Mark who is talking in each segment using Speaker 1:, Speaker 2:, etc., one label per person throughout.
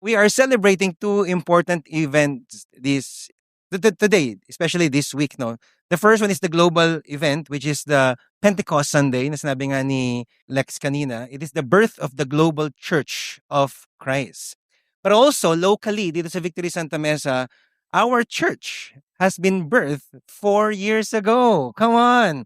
Speaker 1: we are celebrating two important events today, especially this week. No, the first one is the global event, which is the Pentecost Sunday. Na sinabi nga ni Lex kanina, it is the birth of the global Church of Christ. But also locally, dito sa Victory Santa Mesa, our church has been birthed 4 years ago. Come on.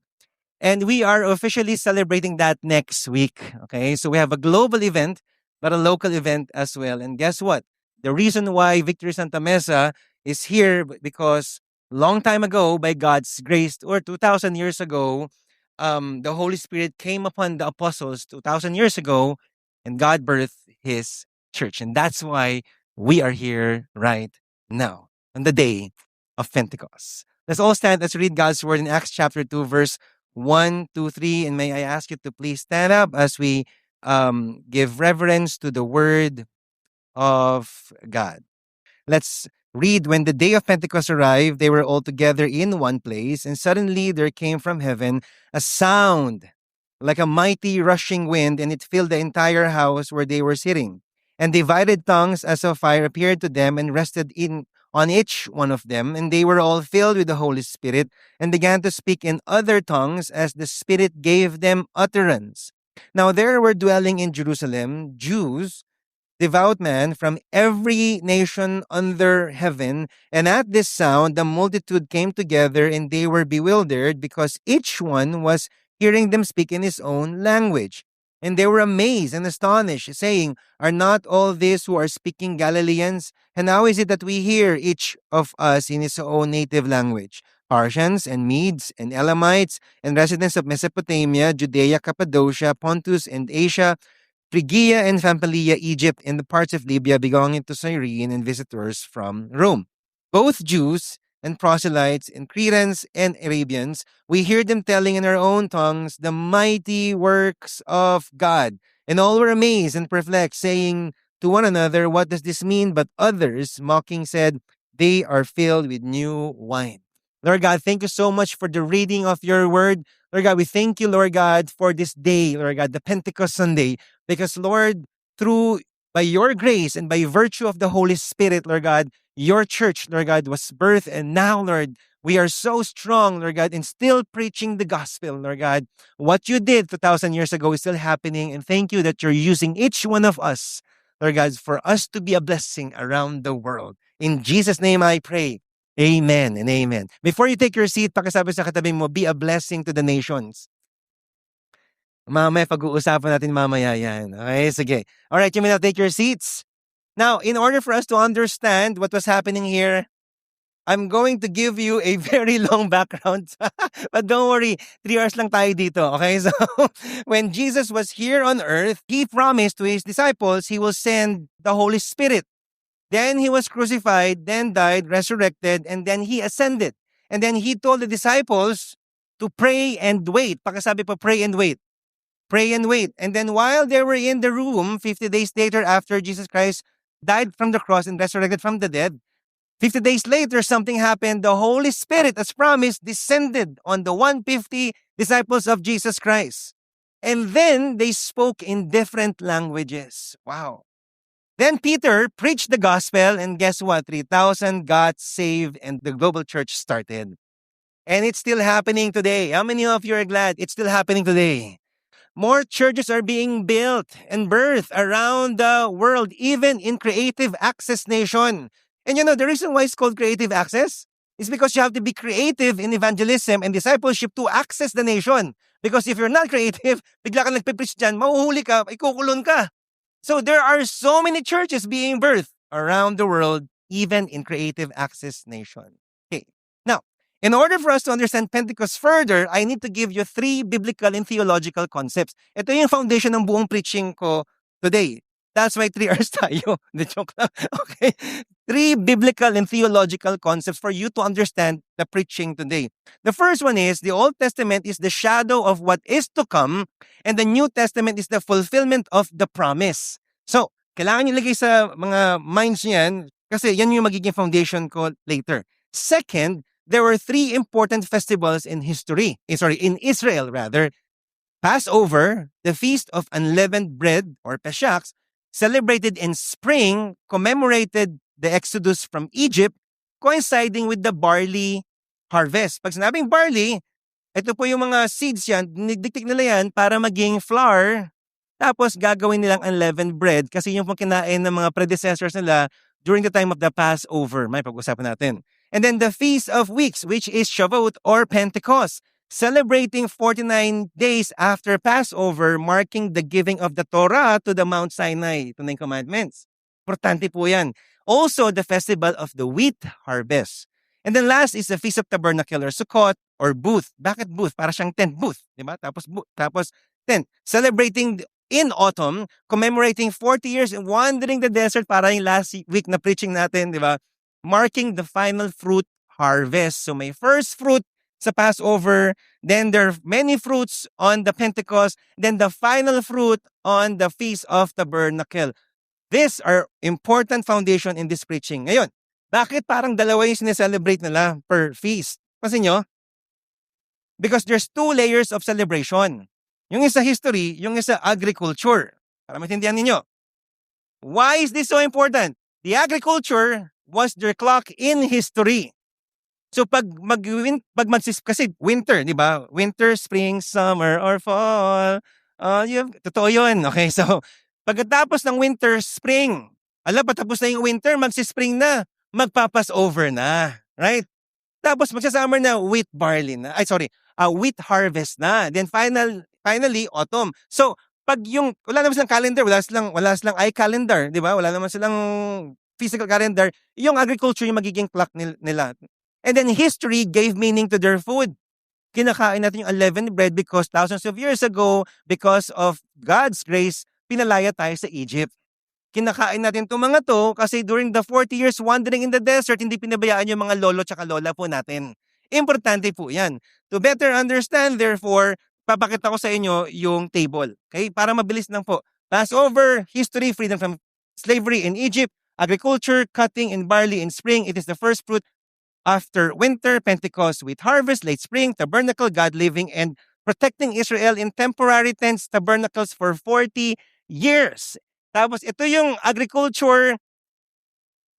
Speaker 1: And we are officially celebrating that next week. Okay. So we have a global event, but a local event as well. And guess what? The reason why Victory Santa Mesa is here because long time ago, by God's grace, or 2,000 years ago, the Holy Spirit came upon the apostles 2,000 years ago, and God birthed His church. And that's why we are here right now on the day of Pentecost. Let's all stand. Let's read God's word in Acts chapter 2, verse 1, 2, 3. And may I ask you to please stand up as we give reverence to the word of God. Let's read. When the day of Pentecost arrived, they were all together in one place, and suddenly there came from heaven a sound like a mighty rushing wind, and it filled the entire house where they were sitting. And divided tongues as of fire appeared to them and rested in on each one of them, and they were all filled with the Holy Spirit and began to speak in other tongues as the Spirit gave them utterance. Now there were dwelling in Jerusalem Jews, devout men from every nation under heaven. And at this sound, the multitude came together, and they were bewildered because each one was hearing them speak in his own language. And they were amazed and astonished, saying, "Are not all these who are speaking Galileans? And how is it that we hear each of us in his own native language? Parthians and Medes and Elamites and residents of Mesopotamia, Judea, Cappadocia, Pontus and Asia, Phrygia and Pamphylia, Egypt, and the parts of Libya belonging to Cyrene, and visitors from Rome. Both Jews and proselytes and Cretans and Arabians, we hear them telling in our own tongues the mighty works of God. And all were amazed and perplexed, saying to one another, what does this mean? But others, mocking, said, they are filled with new wine. Lord God, thank you so much for the reading of your word. Lord God, we thank you, Lord God, for this day, Lord God, the Pentecost Sunday. Because, Lord, by your grace and by virtue of the Holy Spirit, Lord God, your church, Lord God, was birthed. And now, Lord, we are so strong, Lord God, in still preaching the gospel, Lord God. What you did 2,000 years ago is still happening. And thank you that you're using each one of us, Lord God, for us to be a blessing around the world. In Jesus' name I pray. Amen and amen. Before you take your seat, pakisabi sa katabi mo, be a blessing to the nations. Mamaya pag-uusapan natin mamaya yan. Okay, sige. All right, you may now take your seats. Now, in order for us to understand what was happening here, I'm going to give you a very long background. But don't worry, 3 hours lang tayo dito. Okay, so when Jesus was here on earth, He promised to His disciples He will send the Holy Spirit. Then He was crucified, then died, resurrected, and then He ascended. And then He told the disciples to pray and wait. Pakisabi pa, pray and wait. Pray and wait. And then while they were in the room, 50 days later after Jesus Christ died from the cross and resurrected from the dead, 50 days later, something happened. The Holy Spirit, as promised, descended on the 150 disciples of Jesus Christ. And then they spoke in different languages. Wow. Then Peter preached the gospel, and guess what? 3,000 got saved, and the global church started. And it's still happening today. How many of you are glad it's still happening today? More churches are being built and birthed around the world, even in Creative Access Nation. And you know, the reason why it's called Creative Access is because you have to be creative in evangelism and discipleship to access the nation. Because if you're not creative, bigla ka nagpipreach dyan, mahuhuli ka, ikukulon ka. So there are so many churches being birthed around the world, even in Creative Access Nation. Okay. Now, in order for us to understand Pentecost further, I need to give you 3 biblical and theological concepts. Ito yung foundation ng buong preaching ko today. That's why 3 hours tayo. The joke lang. Okay. 3 biblical and theological concepts for you to understand the preaching today. The first one is, the Old Testament is the shadow of what is to come, and the New Testament is the fulfillment of the promise. So, kailangan nyo ilagay sa mga minds niyan, kasi yan yung magiging foundation ko later. Second, there were 3 important festivals in Israel rather. Passover, the Feast of Unleavened Bread, or Pesach, celebrated in spring, commemorated the exodus from Egypt, coinciding with the barley harvest. Pag sinabing barley, ito po yung mga seeds yan, dinidiktik nila yan para maging flour. Tapos gagawin nilang unleavened bread kasi yung pong kinain ng mga predecessors nila during the time of the Passover. May pag-usapan natin. And then the Feast of Weeks, which is Shavuot or Pentecost, celebrating 49 days after Passover, marking the giving of the Torah to the Mount Sinai, to 9 commandments. Importante po yan. Also, the festival of the wheat harvest. And then last is the Feast of Tabernacle or Sukkot or Booth. Bakit Booth? Para siyang tent booth, di ba? Tapos tent. Celebrating in autumn, commemorating 40 years in wandering the desert para yung last week na preaching natin, di ba? Marking the final fruit harvest. So may first fruit sa Passover, then there are many fruits on the Pentecost, then the final fruit on the Feast of Tabernacle. These are important foundation in this preaching. Ngayon, bakit parang dalawa yung sineselebrate nila per feast? Kasi nyo? Because there's 2 layers of celebration. Yung isa history, yung isa agriculture. Para maintindihan ninyo. Why is this so important? The agriculture was their clock in history. So kasi winter, di ba? Winter, spring, summer, or fall. Totoo yun. Okay, so pagkatapos ng winter, spring. Patapos na yung winter, magsi-spring na. Magpapas-over na. Right? Tapos magsasummer na wheat barley na. Wheat harvest na. Then finally, autumn. So, pag yung, wala naman silang calendar, wala silang iCalendar, di ba? Wala naman silang physical calendar. Yung agriculture yung magiging clock nila. And then history gave meaning to their food. Kinakain natin yung unleavened bread because thousands of years ago, because of God's grace, pinalaya tayo sa Egypt. Kinakain natin itong mga to kasi during the 40 years wandering in the desert, hindi pinabayaan yung mga lolo tsaka lola po natin. Importante po yan. To better understand, therefore, papakita ko sa inyo yung table. Okay? Para mabilis lang po. Passover, history, freedom from slavery in Egypt, agriculture, cutting in barley in spring. It is the first fruit after winter, Pentecost with harvest, late spring, tabernacle, God living and protecting Israel in temporary tents, tabernacles for 40 years. Tapos ito yung agriculture.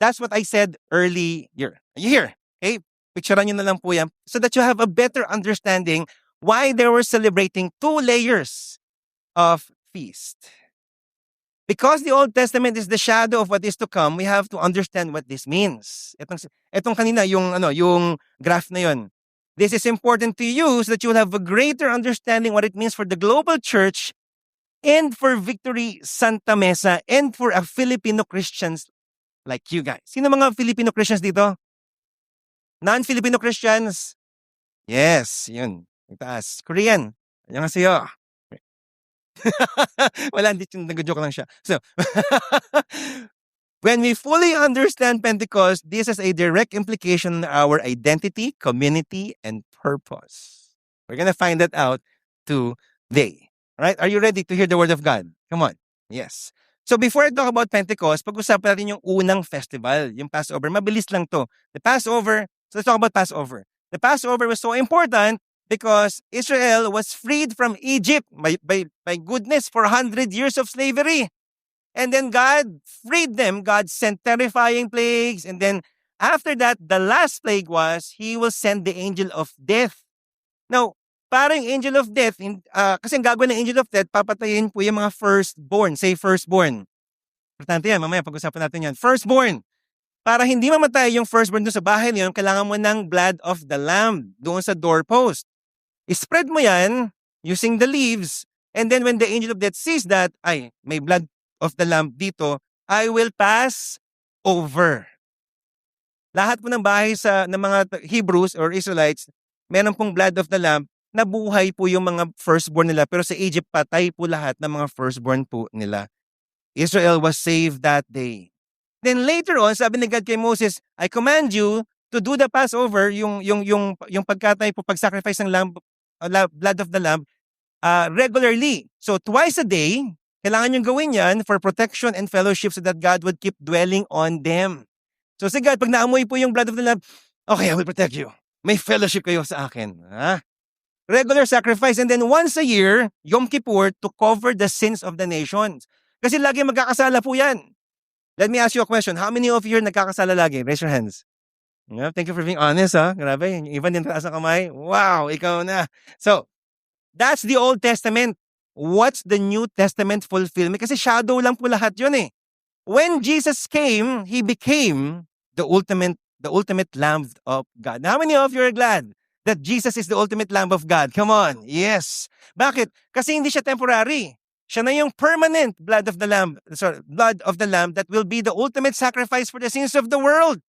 Speaker 1: That's what I said earlier. Are you here? Okay? Picturean nyo na lang po yan so that you have a better understanding why they were celebrating 2 layers of feast. Because the Old Testament is the shadow of what is to come, we have to understand what this means. Etong kanina, yung graph na yun. This is important to you so that you will have a greater understanding what it means for the global church and for Victory Santa Mesa and for a Filipino Christians like you guys. Sino mga Filipino Christians dito? Non-Filipino Christians? Yes, yun. Itaas. Korean. Annyeonghaseyo. Wala, hindi, nag-joke lang siya. So, when we fully understand Pentecost, this has a direct implication on our identity, community, and purpose. We're gonna find that out today. Right? Are you ready to hear the word of God? Come on. Yes. So before I talk about Pentecost, pag-usapan natin yung unang festival, yung Passover. Mabilis lang to. The Passover, so let's talk about Passover. The Passover was so important because Israel was freed from Egypt by goodness for 100 years of slavery. And then God freed them. God sent terrifying plagues. And then after that, the last plague was He will send the angel of death. Now, parang angel of death, kasi ang gagawin ng angel of death, papatayin po yung mga firstborn. Say firstborn. Importante yan, mamaya pag-usapan natin yan. Firstborn. Para hindi mamatay yung firstborn doon sa bahay niyo, kailangan mo ng blood of the lamb doon sa doorpost. I-spread mo yan using the leaves, and then when the angel of death sees that, may blood of the lamb dito, I will pass over. Lahat po ng bahay ng mga Hebrews or Israelites, meron pong blood of the lamb, nabuhay po yung mga firstborn nila, pero sa Egypt, patay po lahat ng mga firstborn po nila. Israel was saved that day. Then later on, sabi ni God kay Moses, I command you to do the Passover, yung pagkatay po, pag-sacrifice ng lamb, blood of the lamb, regularly. So twice a day, kailangan yung gawin yan for protection and fellowship so that God would keep dwelling on them. So si God, pag naamoy po yung blood of the lamb, okay, I will protect you. May fellowship kayo sa akin. Regular sacrifice. And then once a year, Yom Kippur, to cover the sins of the nations. Kasi lagi magkakasala po yan. Let me ask you a question. How many of you are nagkakasala lagi? Raise your hands. Yeah, thank you for being honest, ha? Grabe, yung iba din taas ang kamay. Wow, ikaw na. So, that's the Old Testament. What's the New Testament fulfillment? Kasi shadow lang po lahat yun eh. When Jesus came, He became the ultimate Lamb of God. Now, how many of you are glad that Jesus is the ultimate Lamb of God? Come on. Yes. Bakit? Kasi hindi siya temporary. Siya na yung permanent blood of the Lamb that will be the ultimate sacrifice for the sins of the world.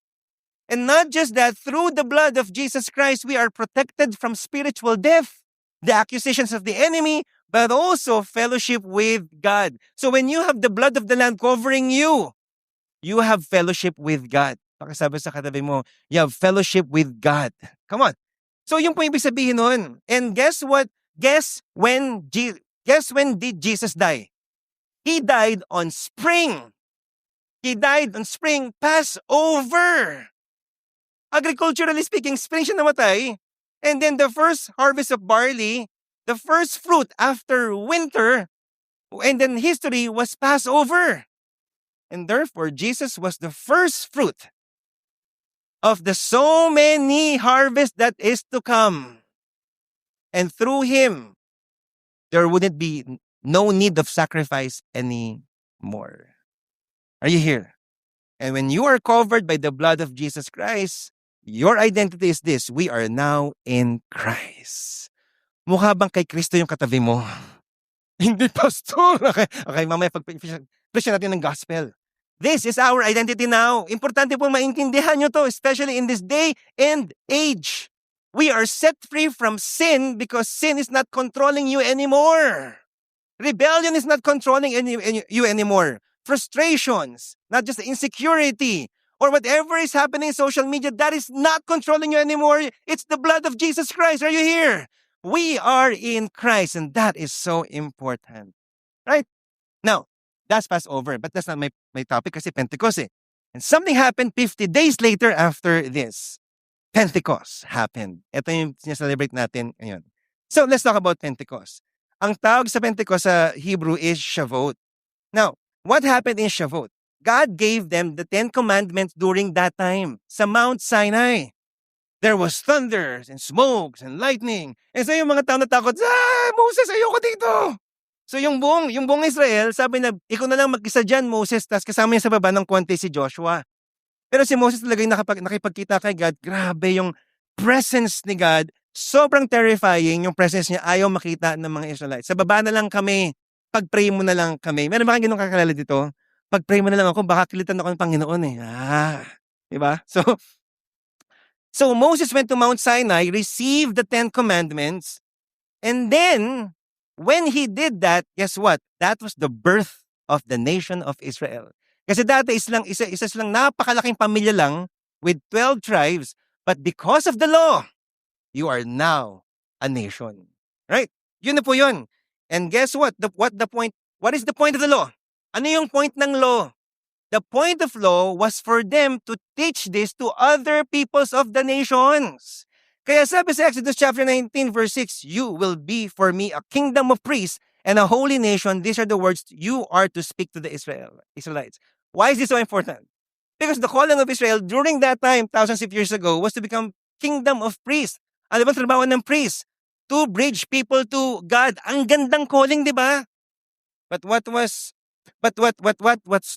Speaker 1: And not just that, through the blood of Jesus Christ, we are protected from spiritual death, the accusations of the enemy, but also fellowship with God. So when you have the blood of the Lamb covering you, you have fellowship with God. Pakisabi sa katabi mo, you have fellowship with God. Come on. So yung po ibig sabihin nun. And guess what? Guess when did Jesus die? He died on spring. He died on spring Passover. Agriculturally speaking, spring siya namatay. And then the first harvest of barley, the first fruit after winter, and then history was Passover. And therefore, Jesus was the first fruit of the so many harvests that is to come. And through Him, there wouldn't be no need of sacrifice anymore. Are you here? And when you are covered by the blood of Jesus Christ, your identity is this: we are now in Christ. Mukha bang kay Kristo yung katabi mo? Hindi, pastor. Okay, mamaya pag-preach natin ng gospel. This is our identity now. Importante po maintindihan nyo to, especially in this day and age. We are set free from sin because sin is not controlling you anymore. Rebellion is not controlling you anymore. Frustrations, not just insecurity, or whatever is happening in social media, that is not controlling you anymore. It's the blood of Jesus Christ. Are you here? We are in Christ, and that is so important. Right? Now, that's Passover, but that's not my topic kasi Pentecost eh. And something happened 50 days later after this. Pentecost happened. Ito yung sineselebrate natin ngayon. So, let's talk about Pentecost. Ang tawag sa Pentecost sa Hebrew is Shavuot. Now, what happened in Shavuot? God gave them the 10 commandments during that time sa Mount Sinai. There was thunders and smokes and lightning. And so yung mga tao natakot, Moses, ayoko dito. So yung buong Israel, sabi na, ikaw na lang mag-isa dyan, Moses, tas kasama niya sa baba ng konti si Joshua. Pero si Moses talaga yung nakipagkita kay God, grabe yung presence ni God, sobrang terrifying yung presence niya, ayaw makita ng mga Israelites. Sa baba na lang kami, pag-pray mo na lang kami. Meron ba kang ganun kakalala dito? Pag-pray mo na lang ako, baka kilitan ako ng Panginoon eh. Diba? So Moses went to Mount Sinai, received the 10 commandments, and then, when he did that, guess what? That was the birth of the nation of Israel. Kasi dati isa silang napakalaking pamilya lang with 12 tribes, but because of the law, you are now a nation. Right? Yun na po yun. And guess what? What is the point of the law? Ano yung point ng law? The point of law was for them to teach this to other peoples of the nations. Kaya sabi sa Exodus chapter 19 verse 6, you will be for me a kingdom of priests and a holy nation. These are the words you are to speak to the Israelites. Why is this so important? Because the calling of Israel during that time, thousands of years ago, was to become kingdom of priests. Ano ba trabaho ng priests? To bridge people to God. Ang gandang calling, di ba? What's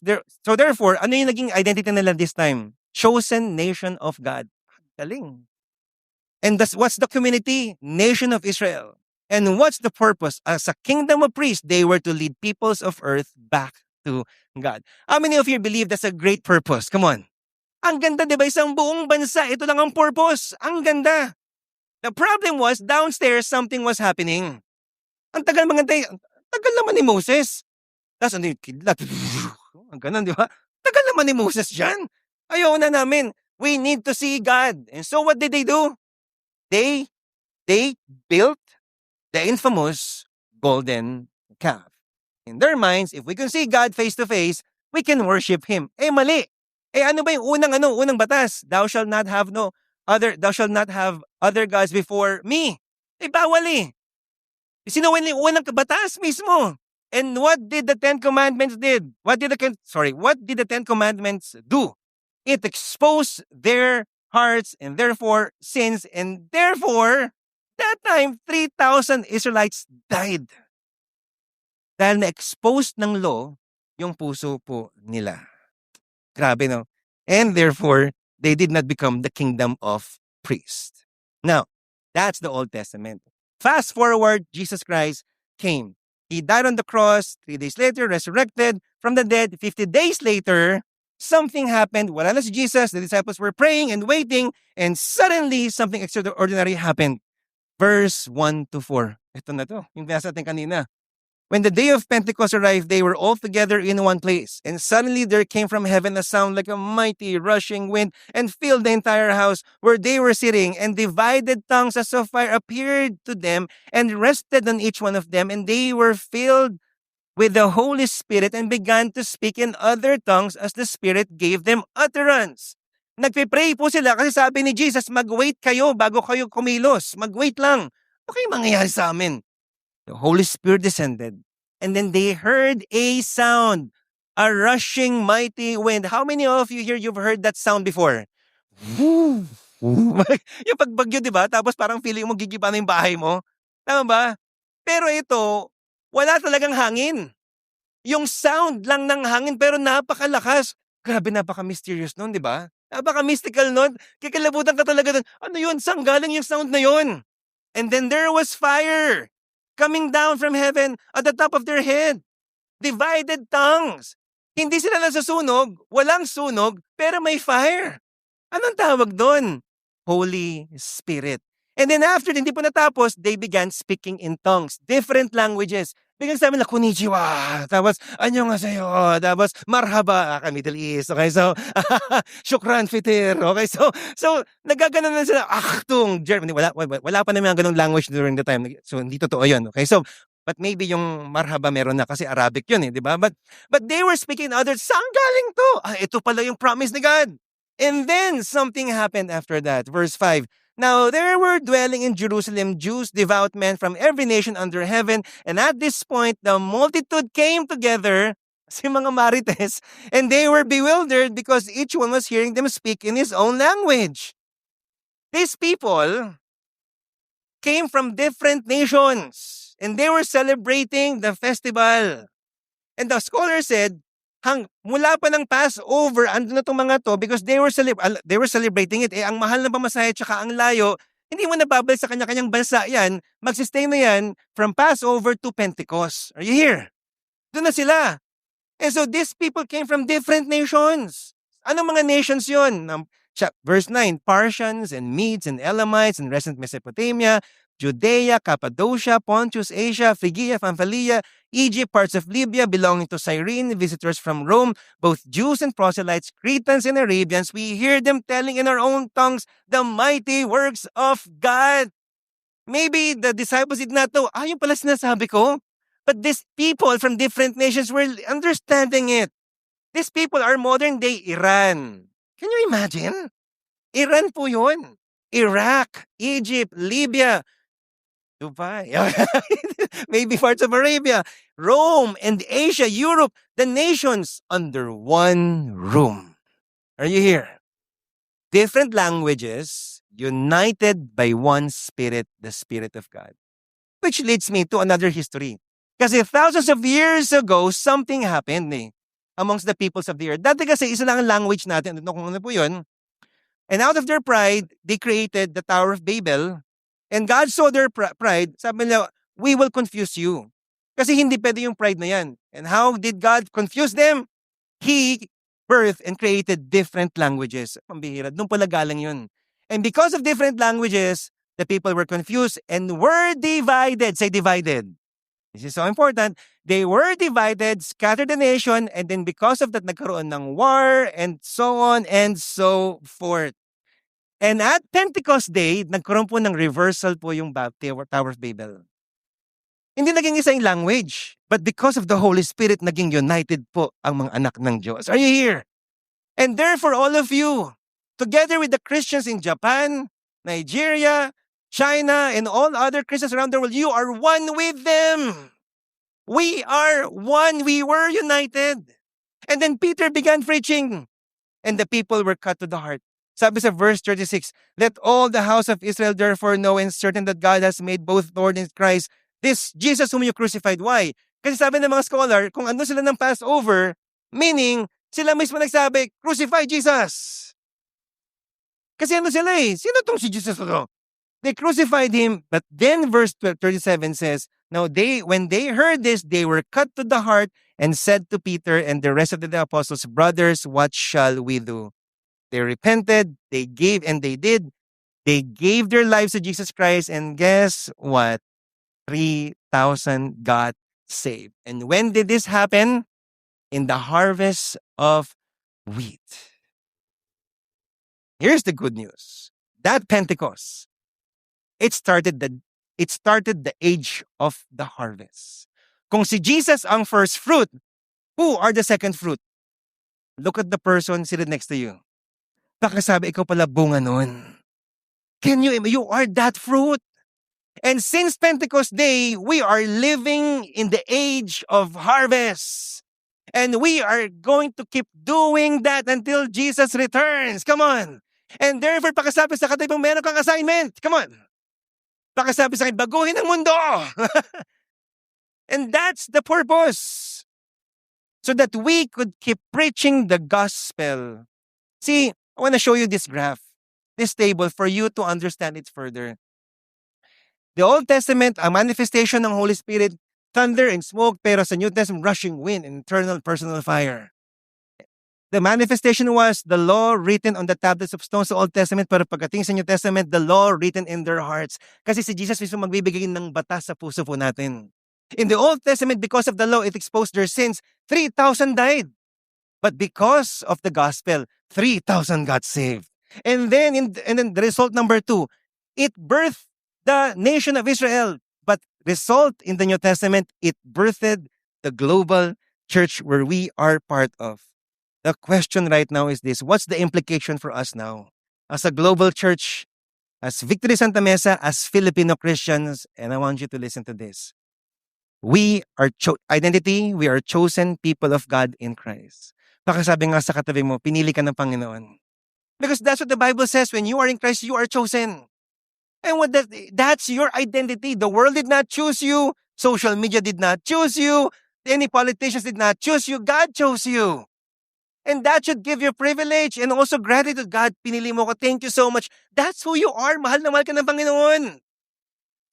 Speaker 1: there? So therefore, ano yung naging identity nila this time? Chosen nation of God. Galing. And what's the community? Nation of Israel. And what's the purpose? As a kingdom of priests, they were to lead peoples of earth back to God. How many of you believe that's a great purpose? Come on. Ang ganda, di ba? Isang buong bansa, ito lang ang purpose. Ang ganda. The problem was, downstairs, something was happening. Ang tagal naman ni Moses. Tapos ano yung kidlat? Ang ganon, di ba? Tagal naman ni Moses dyan. Ayaw na namin. We need to see God. And so what did they do? They built the infamous golden calf. In their minds, if we can see God face to face, we can worship Him. Mali. Ano ba yung unang batas? Thou shalt not have other gods before me. Bawal eh. Sino yung unang batas mismo? And what did the Ten Commandments did? What did the Ten Commandments do? It exposed their hearts and therefore sins, and therefore that time 3,000 Israelites died. Dahil na-expose ng law yung puso po nila. Grabe, no? And therefore, they did not become the kingdom of priests. Now, that's the Old Testament. Fast forward, Jesus Christ came. He died on the cross, 3 days later, resurrected from the dead. 50 days later, something happened. Wala na si Jesus, the disciples were praying and waiting, and suddenly, something extraordinary happened. Verse 1 to 4. Ito na to, yung binasa natin kanina. When the day of Pentecost arrived, they were all together in one place. And suddenly there came from heaven a sound like a mighty rushing wind and filled the entire house where they were sitting. And divided tongues as of fire appeared to them and rested on each one of them. And they were filled with the Holy Spirit and began to speak in other tongues as the Spirit gave them utterance. Nagpipray po sila kasi sabi ni Jesus, mag-wait kayo bago kayo kumilos. Mag-wait lang. Okay, mangyayari sa amin. The Holy Spirit descended, and then they heard a sound, a rushing mighty wind. How many of you here, you've heard that sound before? Yung pagbagyo, di ba? Tapos parang feeling mo gigiba na yung bahay mo. Tama ba? Pero ito, wala talagang hangin. Yung sound lang ng hangin, pero napakalakas. Grabe, napaka-mysterious nun, di ba? Napaka-mystical nun. Kikalabutan ka talaga dun. Ano yun? Saan galing yung sound na yun? And then there was fire coming down from heaven at the top of their head. Divided tongues. Hindi sila nasusunog, walang sunog, pero may fire. Anong tawag doon? Holy Spirit. And then after, hindi po natapos, they began speaking in tongues, different languages. Biglang sabi na, konnichiwa. Tapos, annyeonghaseyo. Tapos, marhaba. Middle East. Okay, so, shukran fitir. Okay, so nagaganon na sila. Achtung, Germany. Wala pa naman ganong language during the time. So, hindi totoo yun. Okay, so, but maybe yung marhaba meron na kasi Arabic yun di ba? But they were speaking others. Saan galing to? Ito pala yung promise ni God. And then, something happened after that. Verse 5. Now there were dwelling in Jerusalem Jews, devout men from every nation under heaven, and at this point the multitude came together, si mga marites, and they were bewildered because each one was hearing them speak in his own language. These people came from different nations, and they were celebrating the festival. And the scholar said, mula pa ng Passover, andun na itong mga to because they were celebrating it. Ang mahal na pamasahe tsaka ang layo, hindi mo nababalik sa kanya-kanyang bansa yan, magsistay na yan from Passover to Pentecost. Are you here? Doon na sila. And so these people came from different nations. Anong mga nations yun? Verse 9, Parthians and Medes and Elamites and recent Mesopotamia, Judea, Cappadocia, Pontus, Asia, Phrygia, Pamphylia, Egypt, parts of Libya belonging to Cyrene, visitors from Rome, both Jews and proselytes, Cretans and Arabians. We hear them telling in our own tongues the mighty works of God. Maybe the disciples did not know, yung pala sinasabi ko. But these people from different nations were understanding it. These people are modern day Iran. Can you imagine? Iran po yun. Iraq, Egypt, Libya, Dubai, maybe parts of Arabia, Rome and Asia, Europe, the nations under one room. Are you here? Different languages, united by one Spirit, the Spirit of God. Which leads me to another history. Kasi thousands of years ago, something happened amongst the peoples of the earth. Dati kasi isa lang ang language natin. Kung ano po yun. And out of their pride, they created the Tower of Babel. And God saw their pride. Sabi nila, we will confuse you. Kasi hindi pwede yung pride na yan. And how did God confuse them? He birthed and created different languages. Pambihira. Doon pala galing yun. And because of different languages, the people were confused and were divided. Say divided. This is so important. They were divided, scattered the nation, and then because of that, nagkaroon ng war, and so on and so forth. And at Pentecost Day, nagkaroon po ng reversal po yung Tower of Babel. Hindi naging isa yung language, but because of the Holy Spirit, naging united po ang mga anak ng Diyos. Are you here? And therefore, all of you, together with the Christians in Japan, Nigeria, China, and all other Christians around the world, you are one with them. We are one. We were united. And then Peter began preaching, and the people were cut to the heart. Sabi sa verse 36, let all the house of Israel therefore know and certain that God has made both Lord and Christ, this Jesus whom you crucified. Why? Kasi sabi ng mga scholar, kung andun sila ng Passover, meaning, sila mismo nagsabi, crucify Jesus. Kasi ano sila eh, sino tong si Jesus to? They crucified him, but then verse 37 says, now when they heard this, they were cut to the heart and said to Peter and the rest of the apostles, brothers, what shall we do? They repented, they gave, and they did. They gave their lives to Jesus Christ, and guess what? 3,000 got saved. And when did this happen? In the harvest of wheat. Here's the good news. That Pentecost, it started the age of the harvest. Kung si Jesus ang first fruit, who are the second fruit? Look at the person seated next to you. Baka sabi, ikaw pala bunga nun. You are that fruit. And since Pentecost Day, we are living in the age of harvest. And we are going to keep doing that until Jesus returns. Come on. And therefore, pakasabi sa katabi mong meron kang assignment. Come on. Pakasabi sa akin, baguhin ang mundo. And that's the purpose. So that we could keep preaching the gospel. See, I want to show you this graph, this table, for you to understand it further. The Old Testament, a manifestation ng Holy Spirit, thunder and smoke, pero sa New Testament, rushing wind and eternal personal fire. The manifestation was the law written on the tablets of stone sa Old Testament, pero pagdating sa New Testament, the law written in their hearts. Kasi si Jesus mismo magbibigay ng batas sa puso po natin. In the Old Testament, because of the law, it exposed their sins. 3,000 died. But because of the gospel, 3,000 got saved. And then the result number 2, it birthed the nation of Israel. But result in the New Testament, it birthed the global church where we are part of. The question right now is this: what's the implication for us now? As a global church, as Victory Santa Mesa, as Filipino Christians, and I want you to listen to this. We are identity, we are chosen people of God in Christ. Pakasabi nga sa katabi mo, pinili ka ng Panginoon. Because that's what the Bible says, when you are in Christ, you are chosen. And that's your identity. The world did not choose you. Social media did not choose you. Any politicians did not choose you. God chose you. And that should give you privilege and also gratitude. God, pinili mo ko. Thank you so much. That's who you are. Mahal na mahal ka ng Panginoon.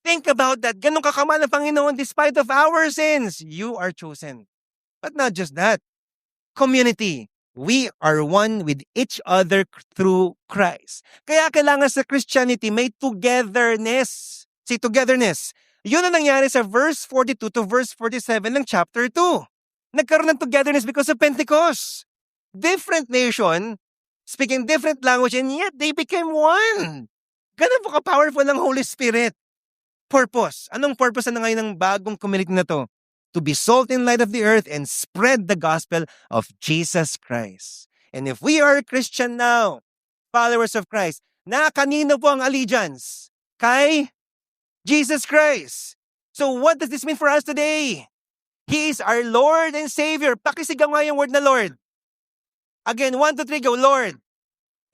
Speaker 1: Think about that. Ganun ka kamahal ng Panginoon despite of our sins. You are chosen. But not just that. Community. We are one with each other through Christ. Kaya kailangan sa Christianity may togetherness. See, togetherness. Yun ang nangyari sa verse 42 to verse 47 ng chapter 2. Nagkaroon ng togetherness because of Pentecost. Different nation, speaking different language, and yet they became one. Ganun po ka-powerful ng Holy Spirit. Purpose. Anong purpose na ngayon ng bagong community na to? To be salt and light of the earth and spread the gospel of Jesus Christ. And if we are Christian now, followers of Christ, na kanino po ang allegiance? Kay Jesus Christ. So what does this mean for us today? He is our Lord and Savior. Pakisigaw nga yung word na Lord. Again, 1, 2, 3, go, Lord.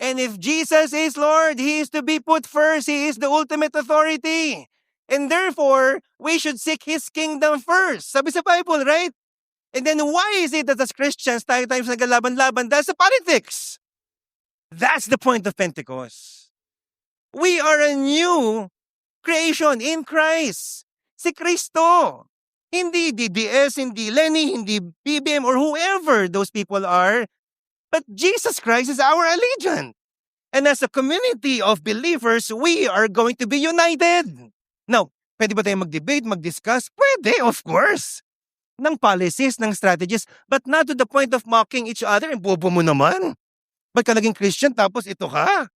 Speaker 1: And if Jesus is Lord, He is to be put first. He is the ultimate authority. And therefore, we should seek His kingdom first. Sabi sa Bible, right? And then why is it that as Christians, tayo times naglalaban-laban dahil sa politics? That's the point of Pentecost. We are a new creation in Christ. Si Kristo. Hindi DDS, hindi Lenny, hindi BBM, or whoever those people are. But Jesus Christ is our allegiance. And as a community of believers, we are going to be united. Now, pwede ba tayo mag-debate, mag-discuss? Pwede, of course. Ng policies, ng strategies, but not to the point of mocking each other. Bobo mo naman. Ba't ka naging Christian tapos ito ka?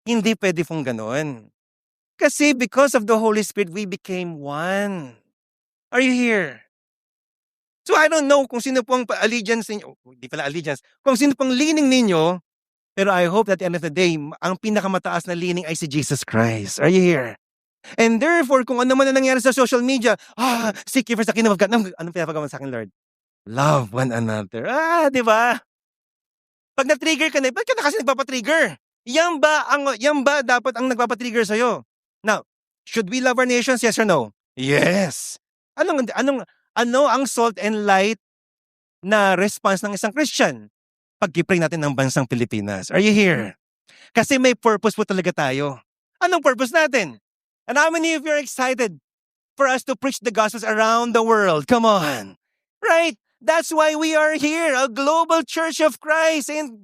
Speaker 1: Hindi pwede pong ganon. Kasi because of the Holy Spirit, we became one. Are you here? So I don't know kung sino pong allegiance ninyo, hindi pala allegiance, kung sino pong leaning ninyo, pero I hope that at the end of the day, ang pinakamataas na leaning ay si Jesus Christ. Are you here? And therefore, kung ano man ang nangyari sa social media, seek ye first the kingdom of God. Anong pinapagawa sa akin, Lord? Love one another. Di ba? Pag na-trigger ka na, ba't ka na kasi nagpapatrigger? Yan ba dapat ang nagpapatrigger sa'yo? Now, should we love our nations? Yes or no? Yes. Ano ang salt and light na response ng isang Christian? Pag-pray natin ng bansang Pilipinas. Are you here? Kasi may purpose po talaga tayo. Anong purpose natin? And how many of you are excited for us to preach the gospels around the world? Come on. Right? That's why we are here, a global church of Christ in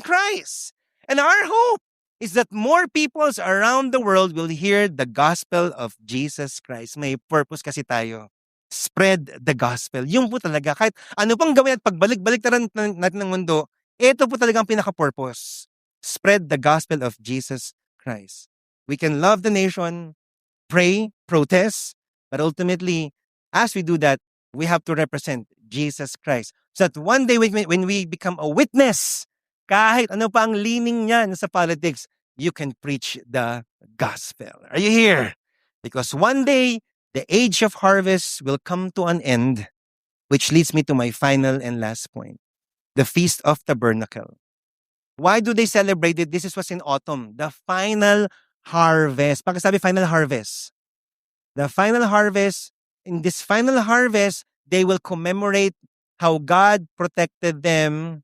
Speaker 1: Christ. And our hope is that more peoples around the world will hear the gospel of Jesus Christ. May purpose kasi tayo. Spread the gospel. Yung po talaga, kahit ano pang gawin at pagbalik-balik natin ng mundo, ito po talaga ang pinaka-purpose. Spread the gospel of Jesus Christ. We can love the nation, pray, protest, but ultimately, as we do that, we have to represent Jesus Christ. So that one day when we become a witness, kahit ano pa ang leaning niyan sa politics, you can preach the gospel. Are you here? Because one day, the age of harvest will come to an end, which leads me to my final and last point. The Feast of Tabernacle. Why do they celebrate it? This is what's in autumn. The final harvest. Pagkasabi final harvest. The final harvest, in this final harvest, they will commemorate how God protected them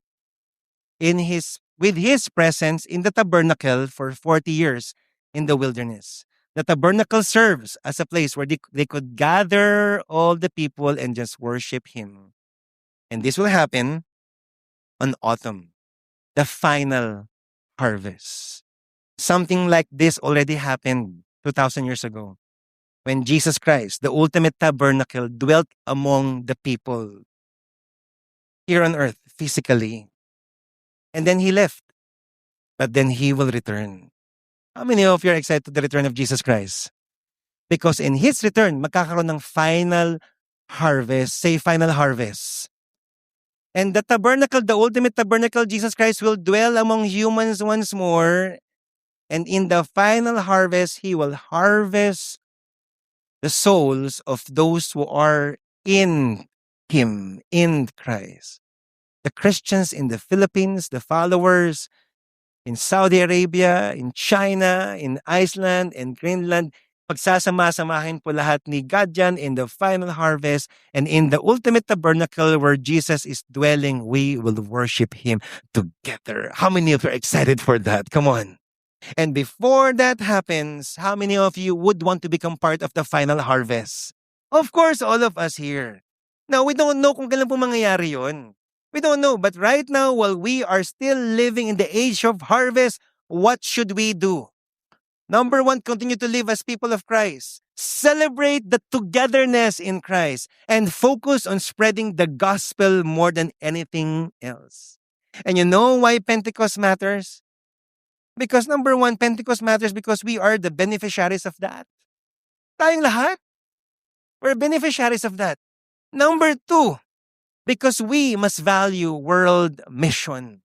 Speaker 1: with his presence in the tabernacle for 40 years in the wilderness. The tabernacle serves as a place where they could gather all the people and just worship him. And this will happen on autumn, the final harvest. Something like this already happened 2,000 years ago when Jesus Christ, the ultimate tabernacle, dwelt among the people here on earth physically. And then he left. But then he will return. How many of you are excited to the return of Jesus Christ? Because in his return, magkakaroon ng final harvest. Say final harvest. And the tabernacle, the ultimate tabernacle, Jesus Christ will dwell among humans once more. And in the final harvest, he will harvest the souls of those who are in him, in Christ. The Christians in the Philippines, the followers in Saudi Arabia, in China, in Iceland, and Greenland, pagsasama-samahin po lahat ni God dyan in the final harvest and in the ultimate tabernacle where Jesus is dwelling, we will worship him together. How many of you are excited for that? Come on. And before that happens, how many of you would want to become part of the final harvest? Of course, all of us here. Now, we don't know kung kailan po mangyayari yun. We don't know. But right now, while we are still living in the age of harvest, what should we do? Number one, continue to live as people of Christ. Celebrate the togetherness in Christ and focus on spreading the gospel more than anything else. And you know why Pentecost matters? Because number one, Pentecost matters because we are the beneficiaries of that. Tayong lahat. We're beneficiaries of that. Number two, because we must value world mission.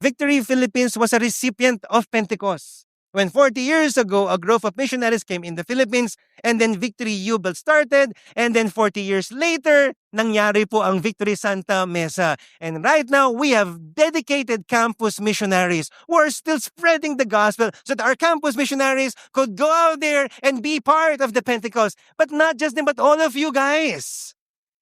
Speaker 1: Victory Philippines was a recipient of Pentecost. When 40 years ago, a growth of missionaries came in the Philippines, and then Victory Jubel started, and then 40 years later, nangyari po ang Victory Santa Mesa. And right now, we have dedicated campus missionaries who are still spreading the gospel so that our campus missionaries could go out there and be part of the Pentecost. But not just them, but all of you guys.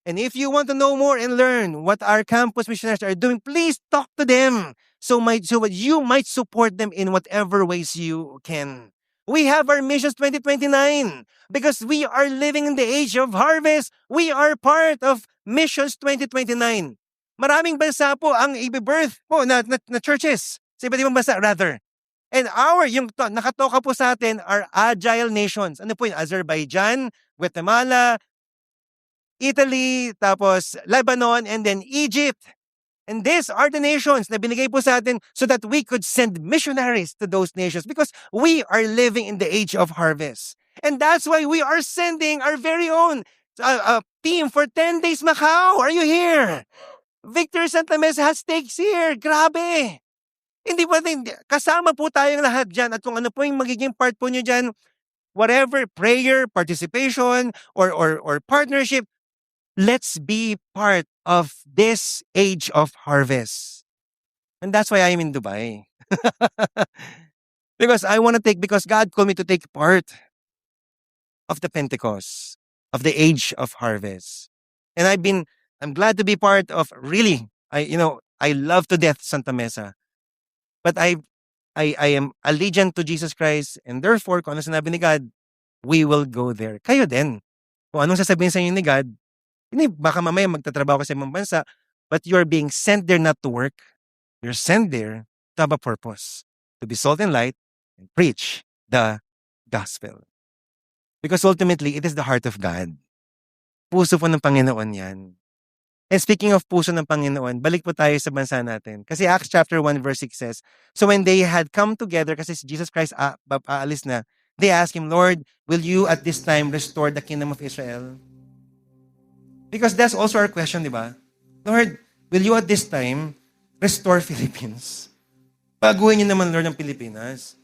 Speaker 1: And if you want to know more and learn what our campus missionaries are doing, please talk to them so you might support them in whatever ways you can. We have our Missions 2029 because we are living in the age of harvest. We are part of Missions 2029. Maraming bansa po ang i-birth po na churches. Sa iba't ibang bansa, rather. And yung nakatoka po sa atin are agile nations. Ano po yun? Azerbaijan, Guatemala, Italy, tapos Lebanon, and then Egypt. And these are the nations na binigay po sa atin so that we could send missionaries to those nations because we are living in the age of harvest. And that's why we are sending our very own team for 10 days Macau. Are you here? Victor Santa Mesa has stakes here. Grabe. Hindi kasama po tayong lahat dyan. At kung ano po yung magiging part po nyo dyan, whatever, prayer, participation, or partnership, let's be part of this age of harvest. And that's why I'm in Dubai. Because God called me to take part of the Pentecost, of the age of harvest. And I'm glad to be part of, really, I love to death Santa Mesa. But I am allegiant to Jesus Christ, and therefore, kung ano sinabi ni God, we will go there. Kayo din. Kung anong sasabihin sa inyo ni God, hindi, baka mamaya magtatrabaho ka sa ibang bansa, but you're being sent there not to work. You're sent there to have a purpose, to be salt and light and preach the gospel. Because ultimately, it is the heart of God. Puso po ng Panginoon yan. And speaking of puso ng Panginoon, balik po tayo sa bansa natin. Kasi Acts chapter 1 verse 6 says, so when they had come together, kasi si Jesus Christ aalis na, they asked Him, Lord, will you at this time restore the kingdom of Israel? Because that's also our question, di ba? Lord, will you at this time restore Philippines? Baguhin niyo naman, Lord, ang Pilipinas.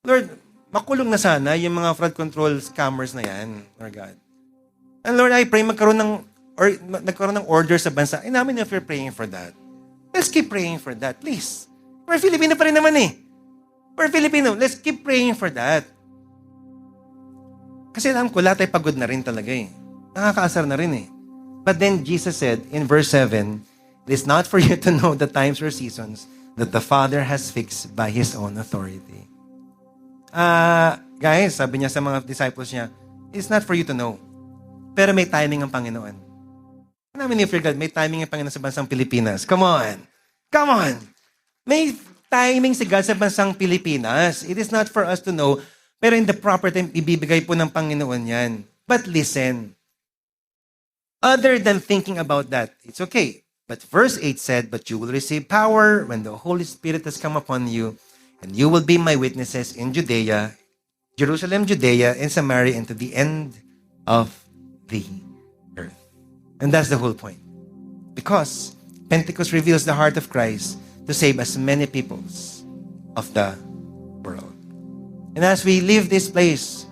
Speaker 1: Lord, makulong na sana yung mga fraud control scammers na yan, Lord God. And Lord, I pray nagkaroon ng order sa bansa. And namin if you're praying for that. Let's keep praying for that, please. We're Filipino pa rin naman eh. We're Filipino. Let's keep praying for that. Kasi alam ko, lahat ay pagod na rin talaga eh. Nakakaasar na rin eh. But then Jesus said in verse 7, it is not for you to know the times or seasons that the Father has fixed by His own authority. Guys, sabi niya sa mga disciples niya, it's not for you to know. Pero may timing ang Panginoon. Namin if you're God, may timing ang Panginoon sa bansang Pilipinas. Come on. Come on. May timing si God sa bansang Pilipinas. It is not for us to know, pero in the proper time, ibibigay po ng Panginoon yan. But listen. Other than thinking about that, it's okay. But verse 8 said, but you will receive power when the Holy Spirit has come upon you, and you will be my witnesses in Judea, Jerusalem, Judea, and Samaria, and to the end of the earth. And that's the whole point. Because Pentecost reveals the heart of Christ to save as many peoples of the world. And as we leave this place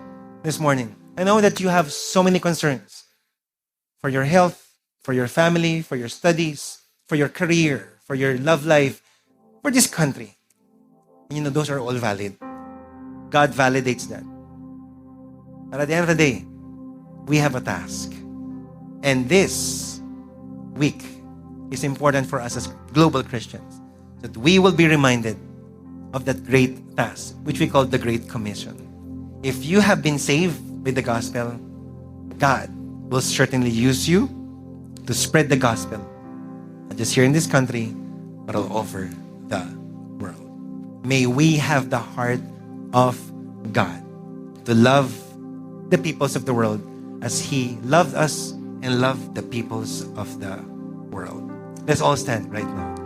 Speaker 1: this morning, I know that you have so many concerns for your health, for your family, for your studies, for your career, for your love life, for this country. And those are all valid. God validates that. But at the end of the day, we have a task. And this week is important for us as global Christians, that we will be reminded of that great task, which we call the Great Commission. If you have been saved by the gospel, God will certainly use you to spread the gospel, not just here in this country, but all over the world. May we have the heart of God to love the peoples of the world as He loved us and loved the peoples of the world. Let's all stand right now.